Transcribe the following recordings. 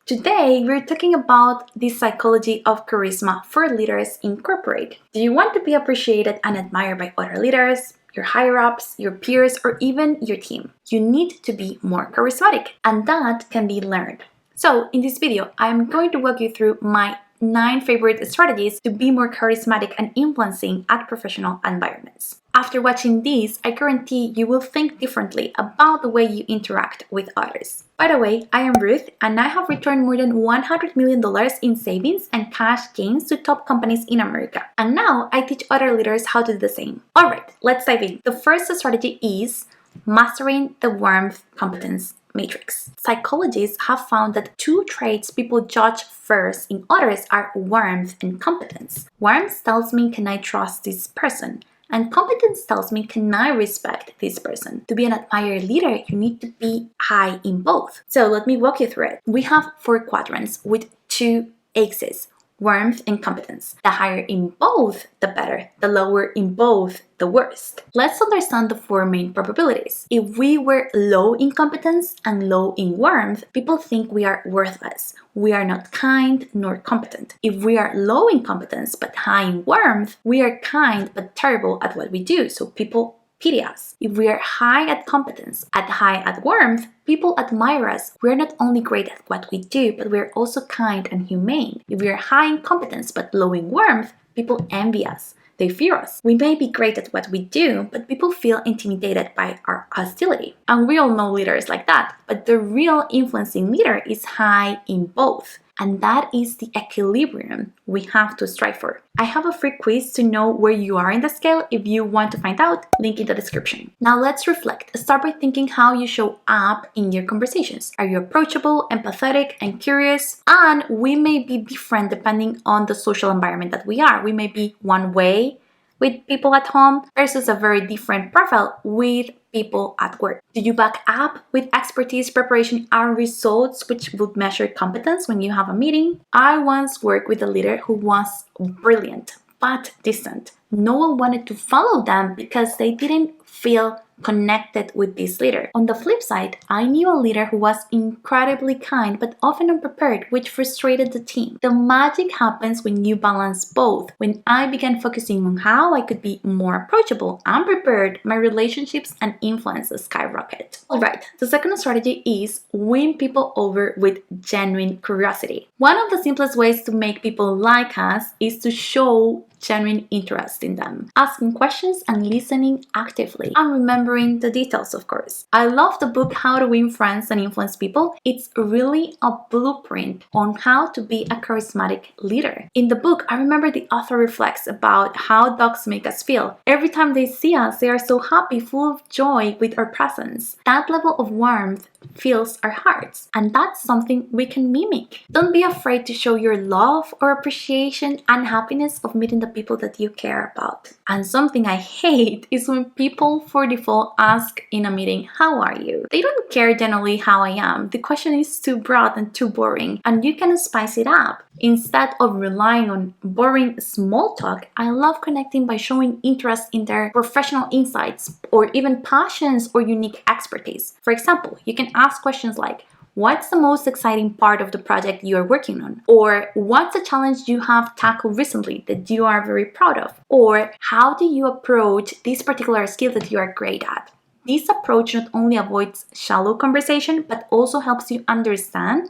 Today, we're talking about the psychology of charisma for leaders in corporate. Do you want to be appreciated and admired by other leaders, your higher-ups, your peers, or even your team? You need to be more charismatic, and that can be learned. So, in this video, I'm going to walk you through my 9 favorite strategies to be more charismatic and influencing at professional environments. After watching these, I guarantee you will think differently about the way you interact with others. By the way, I am Ruth, and I have returned more than $100 million in savings and cash gains to top companies in America. And now I teach other leaders how to do the same. Alright, let's dive in. The first strategy is mastering the warmth competence matrix. Psychologists have found that 2 traits people judge first in others are warmth and competence. Warmth tells me, can I trust this person? And competence tells me, can I respect this person? To be an admired leader, you need to be high in both. So let me walk you through it. We have 4 quadrants with 2 axes, warmth and competence. The higher in both, the better. The lower in both, the worst. Let's understand the 4 main probabilities. If we were low in competence and low in warmth, people think we are worthless. We are not kind nor competent. If we are low in competence but high in warmth, we are kind but terrible at what we do, so people pity us. If we are high at competence, high at warmth, people admire us. We're not only great at what we do, but we're also kind and humane. If we are high in competence but low in warmth, people envy us. They fear us. We may be great at what we do, but people feel intimidated by our hostility. And we all know leaders like that, but the real influencing leader is high in both. And that is the equilibrium we have to strive for. I have a free quiz to know where you are in the scale. If you want to find out, link in the description. Now let's reflect. Start by thinking how you show up in your conversations. Are you approachable, empathetic, and curious? And we may be different depending on the social environment that we are. We may be one way with people at home versus a very different profile with people at work. Do you back up with expertise, preparation, and results which would measure competence when you have a meeting? I once worked with a leader who was brilliant but distant. No one wanted to follow them because they didn't feel connected with this leader. On the flip side, I knew a leader who was incredibly kind but often unprepared, which frustrated the team. The magic happens when you balance both. When I began focusing on how I could be more approachable and prepared, my relationships and influence skyrocketed. Alright, the second strategy is win people over with genuine curiosity. One of the simplest ways to make people like us is to show genuine interest in them, asking questions and listening actively, and remembering the details, of course. I love the book How to Win Friends and Influence People. It's really a blueprint on how to be a charismatic leader. In the book, I remember the author reflects about how dogs make us feel. Every time they see us, they are so happy, full of joy with our presence. That level of warmth fills our hearts, and that's something we can mimic. Don't be afraid to show your love or appreciation and happiness of meeting the people that you care about. And something I hate is when people for default ask in a meeting, how are you? They don't care generally how I am. The question is too broad and too boring, and you can spice it up. Instead of relying on boring small talk, I love connecting by showing interest in their professional insights or even passions or unique expertise. For example, you can ask questions like, what's the most exciting part of the project you are working on? Or what's a challenge you have tackled recently that you are very proud of? Or how do you approach this particular skill that you are great at? This approach not only avoids shallow conversation, but also helps you understand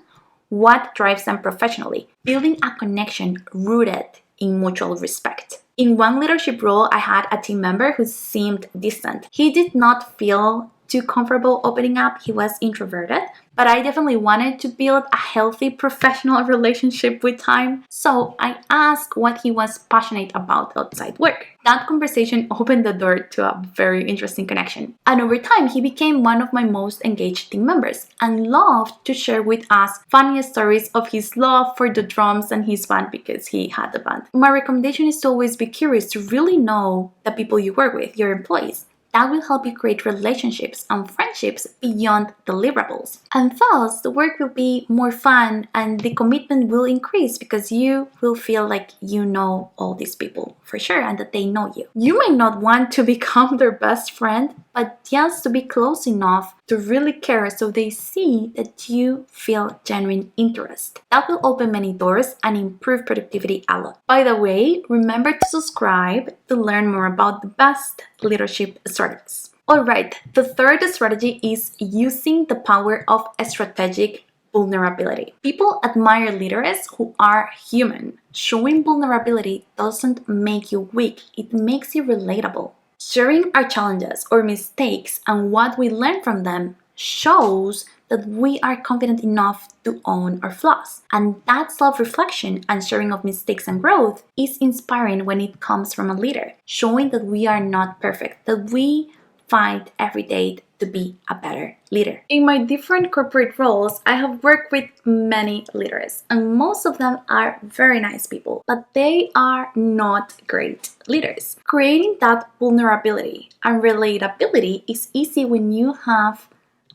what drives them professionally, building a connection rooted in mutual respect. In one leadership role, I had a team member who seemed distant. He did not feel too comfortable opening up. He was introverted, but I definitely wanted to build a healthy professional relationship with time. So I asked what he was passionate about outside work. That conversation opened the door to a very interesting connection. And over time, he became one of my most engaged team members and loved to share with us funny stories of his love for the drums and his band because he had a band. My recommendation is to always be curious to really know the people you work with, your employees. That will help you create relationships and friendships beyond deliverables. And thus, the work will be more fun and the commitment will increase because you will feel like you know all these people for sure and that they know you. You may not want to become their best friend, but just to be close enough to really care so they see that you feel genuine interest. That will open many doors and improve productivity a lot. By the way, remember to subscribe to learn more about the best leadership strategies. Alright, the third strategy is using the power of strategic vulnerability. People admire leaders who are human. Showing vulnerability doesn't make you weak, it makes you relatable. Sharing our challenges or mistakes and what we learn from them shows that we are confident enough to own our flaws. And that self-reflection and sharing of mistakes and growth is inspiring when it comes from a leader, showing that we are not perfect, that we fight every day to be a better leader. In my different corporate roles, I have worked with many leaders, and most of them are very nice people, but they are not great leaders. Creating that vulnerability and relatability is easy when you have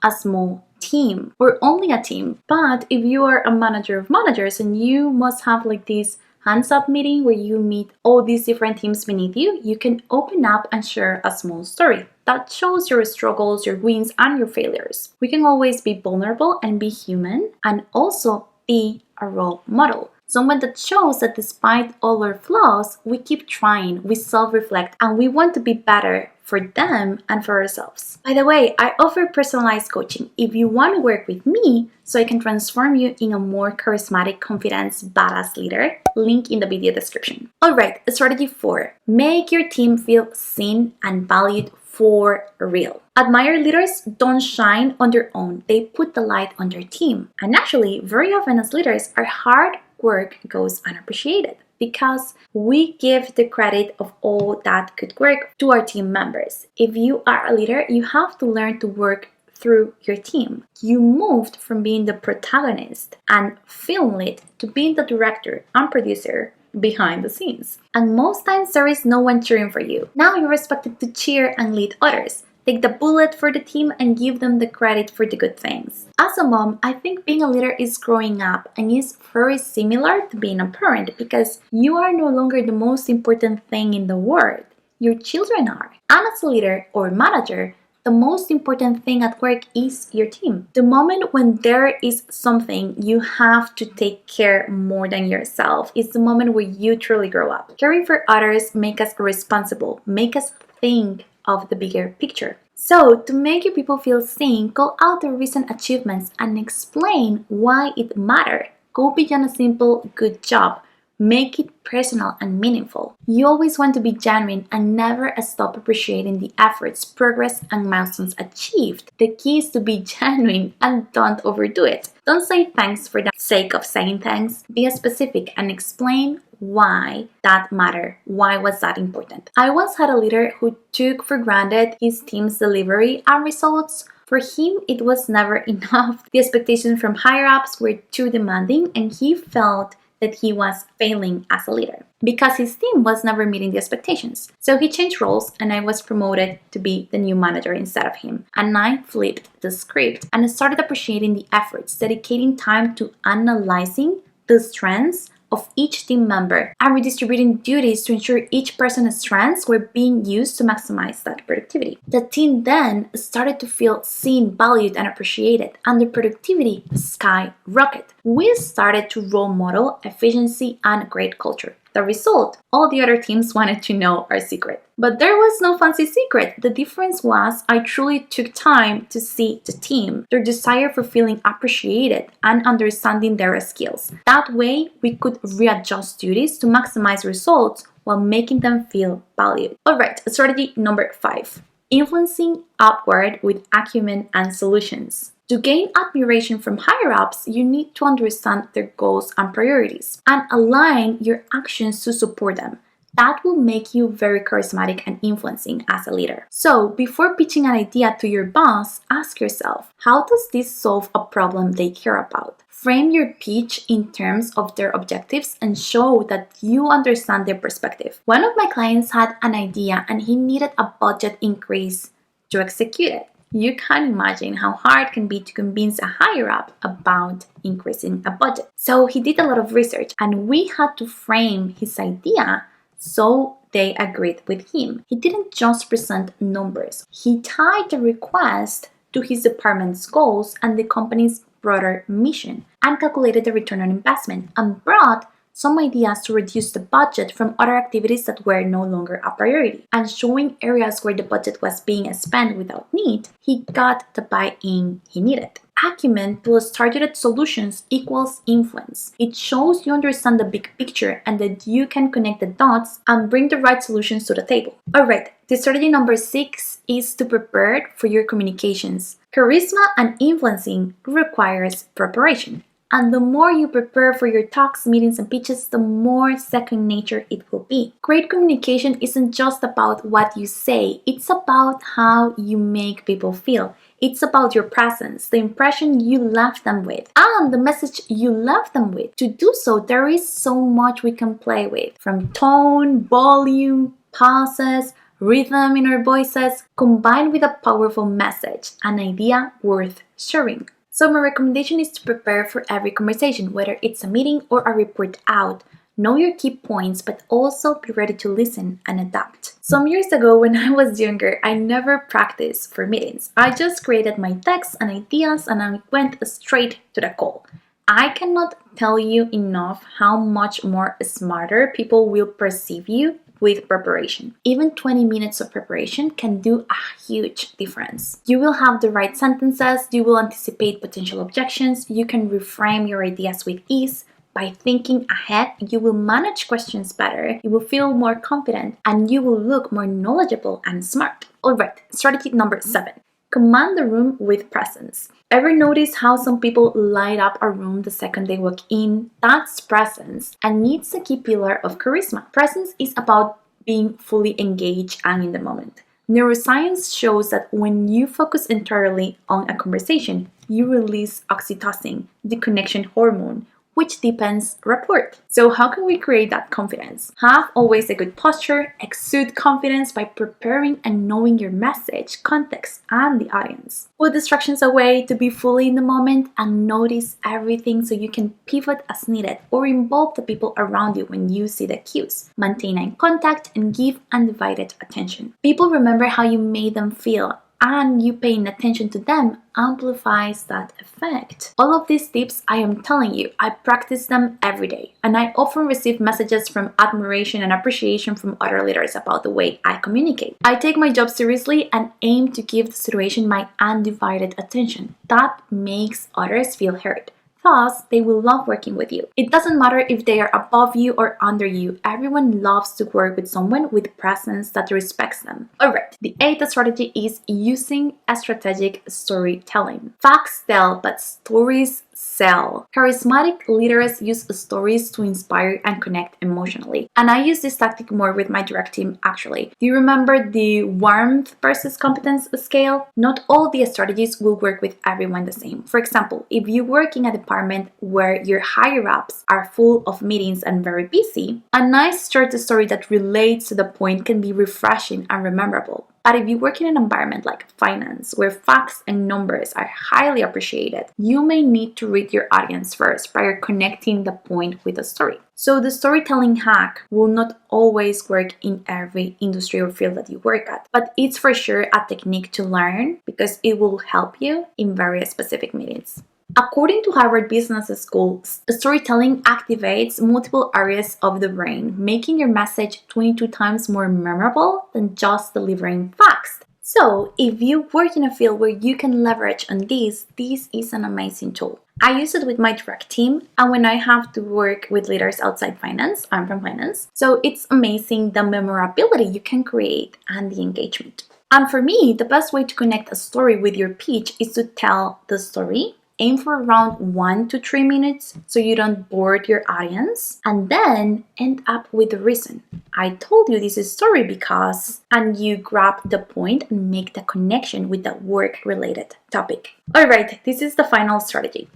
a small team or only a team. But if you are a manager of managers and you must have like this hands-up meeting where you meet all these different teams beneath you, you can open up and share a small story that shows your struggles, your wins, and your failures. We can always be vulnerable and be human and also be a role model. Someone that shows that despite all our flaws, we keep trying, we self-reflect, and we want to be better for them and for ourselves. By the way, I offer personalized coaching if you want to work with me so I can transform you in a more charismatic, confident, badass leader. Link in the video description. Alright, strategy 4. Make your team feel seen and valued for real. Admire leaders don't shine on their own, they put the light on their team. And actually, very often as leaders, our hard work goes unappreciated because we give the credit of all that good work to our team members. If you are a leader, you have to learn to work through your team. You moved from being the protagonist and film lead to being the director and producer behind the scenes. And most times there is no one cheering for you. Now you're expected to cheer and lead others. Take the bullet for the team and give them the credit for the good things. As a mom, I think being a leader is growing up and is very similar to being a parent because you are no longer the most important thing in the world. Your children are. And as a leader or manager, the most important thing at work is your team. The moment when there is something you have to take care more than yourself is the moment where you truly grow up. Caring for others make us responsible, make us think of the bigger picture. So, to make your people feel seen, call out their recent achievements and explain why it mattered. Go beyond a simple good job. Make it personal and meaningful. You always want to be genuine and never stop appreciating the efforts, progress, and milestones achieved. The key is to be genuine and don't overdo it. Don't say thanks for the sake of saying thanks. Be specific and explain why that mattered. Why was that important? I once had a leader who took for granted his team's delivery and results. For him, it was never enough. The expectations from higher-ups were too demanding and he felt that he was failing as a leader because his team was never meeting the expectations. So he changed roles and I was promoted to be the new manager instead of him. And I flipped the script and I started appreciating the efforts, dedicating time to analyzing the strengths of each team member and redistributing duties to ensure each person's strengths were being used to maximize that productivity. The team then started to feel seen, valued, and appreciated, and the productivity skyrocketed. We started to role model efficiency and great culture. The result, all the other teams wanted to know our secret. But there was no fancy secret. The difference was I truly took time to see the team, their desire for feeling appreciated and understanding their skills. That way, we could readjust duties to maximize results while making them feel valued. Alright, strategy number 5. Influencing upward with acumen and solutions. To gain admiration from higher-ups, you need to understand their goals and priorities and align your actions to support them. That will make you very charismatic and influencing as a leader. So, before pitching an idea to your boss, ask yourself, how does this solve a problem they care about? Frame your pitch in terms of their objectives and show that you understand their perspective. One of my clients had an idea and he needed a budget increase to execute it. You can imagine how hard it can be to convince a higher-up about increasing a budget. So he did a lot of research and we had to frame his idea so they agreed with him. He didn't just present numbers. He tied the request to his department's goals and the company's broader mission, and calculated the return on investment, and brought some ideas to reduce the budget from other activities that were no longer a priority. And showing areas where the budget was being spent without need, he got the buy-in he needed. Acumen plus targeted solutions equals influence. It shows you understand the big picture and that you can connect the dots and bring the right solutions to the table. Alright, the strategy number 6 is to prepare for your communications. Charisma and influencing requires preparation. And the more you prepare for your talks, meetings, and pitches, the more second nature it will be. Great communication isn't just about what you say, it's about how you make people feel. It's about your presence, the impression you left them with, and the message you left them with. To do so, there is so much we can play with, from tone, volume, pauses, rhythm in our voices, combined with a powerful message, an idea worth sharing. So my recommendation is to prepare for every conversation, whether it's a meeting or a report out. Know your key points, but also be ready to listen and adapt. Some years ago, when I was younger, I never practiced for meetings. I just created my texts and ideas and I went straight to the call. I cannot tell you enough how much more smarter people will perceive you with preparation. Even 20 minutes of preparation can do a huge difference. You will have the right sentences, you will anticipate potential objections, you can reframe your ideas with ease. By thinking ahead, you will manage questions better, you will feel more confident, and you will look more knowledgeable and smart. Alright, strategy number 7. Command the room with presence. Ever notice how some people light up a room the second they walk in? That's presence, and it's a key pillar of charisma. Presence is about being fully engaged and in the moment. Neuroscience shows that when you focus entirely on a conversation, you release oxytocin, the connection hormone, which deepens rapport. So how can we create that confidence? Have always a good posture, exude confidence by preparing and knowing your message, context, and the audience. Put distractions away to be fully in the moment and notice everything so you can pivot as needed or involve the people around you when you see the cues. Maintain eye contact and give undivided attention. People remember how you made them feel, and you paying attention to them amplifies that effect. All of these tips, I am telling you, I practice them every day, and I often receive messages from admiration and appreciation from other leaders about the way I communicate. I take my job seriously and aim to give the situation my undivided attention. That makes others feel heard. Thus, they will love working with you. It doesn't matter if they are above you or under you. Everyone loves to work with someone with presence that respects them. Alright, the 8th strategy is using a strategic storytelling. Facts tell, but stories sell. Charismatic leaders use stories to inspire and connect emotionally. And I use this tactic more with my direct team actually. Do you remember the warmth versus competence scale? Not all the strategies will work with everyone the same. For example, if you work in a department where your higher-ups are full of meetings and very busy, a nice short story that relates to the point can be refreshing and memorable. But if you work in an environment like finance, where facts and numbers are highly appreciated, you may need to read your audience first prior connecting the point with a story. So the storytelling hack will not always work in every industry or field that you work at, but it's for sure a technique to learn because it will help you in very specific meetings. According to Harvard Business School, storytelling activates multiple areas of the brain, making your message 22 times more memorable than just delivering facts. So, if you work in a field where you can leverage on this is an amazing tool. I use it with my direct team, and when I have to work with leaders outside finance, I'm from finance, so it's amazing the memorability you can create and the engagement. And for me, the best way to connect a story with your pitch is to tell the story. Aim for around 1 to 3 minutes so you don't bore your audience, and then end up with the reason. I told you this story because, and you grab the point and make the connection with the work-related topic. Alright, this is the final strategy.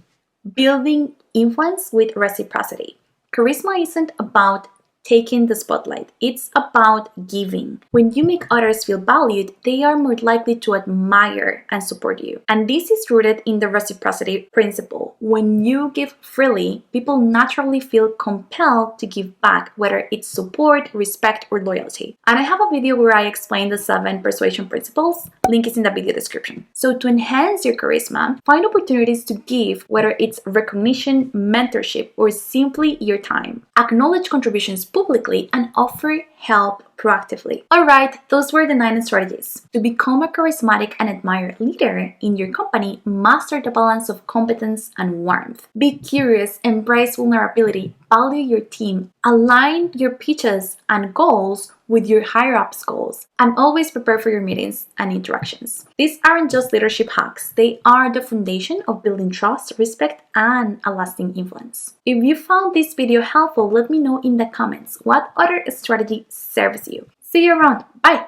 Building influence with reciprocity. Charisma isn't about taking the spotlight. It's about giving. When you make others feel valued, they are more likely to admire and support you. And this is rooted in the reciprocity principle. When you give freely, people naturally feel compelled to give back, whether it's support, respect, or loyalty. And I have a video where I explain the 7 persuasion principles. Link is in the video description. So to enhance your charisma, find opportunities to give, whether it's recognition, mentorship, or simply your time. Acknowledge contributions publicly and offer help proactively. Alright, those were the 9 strategies. To become a charismatic and admired leader in your company, master the balance of competence and warmth. Be curious, embrace vulnerability, value your team, align your pitches and goals with your higher-ups goals, and always prepare for your meetings and interactions. These aren't just leadership hacks, they are the foundation of building trust, respect, and a lasting influence. If you found this video helpful, let me know in the comments what other strategy serves you. See you around. Bye!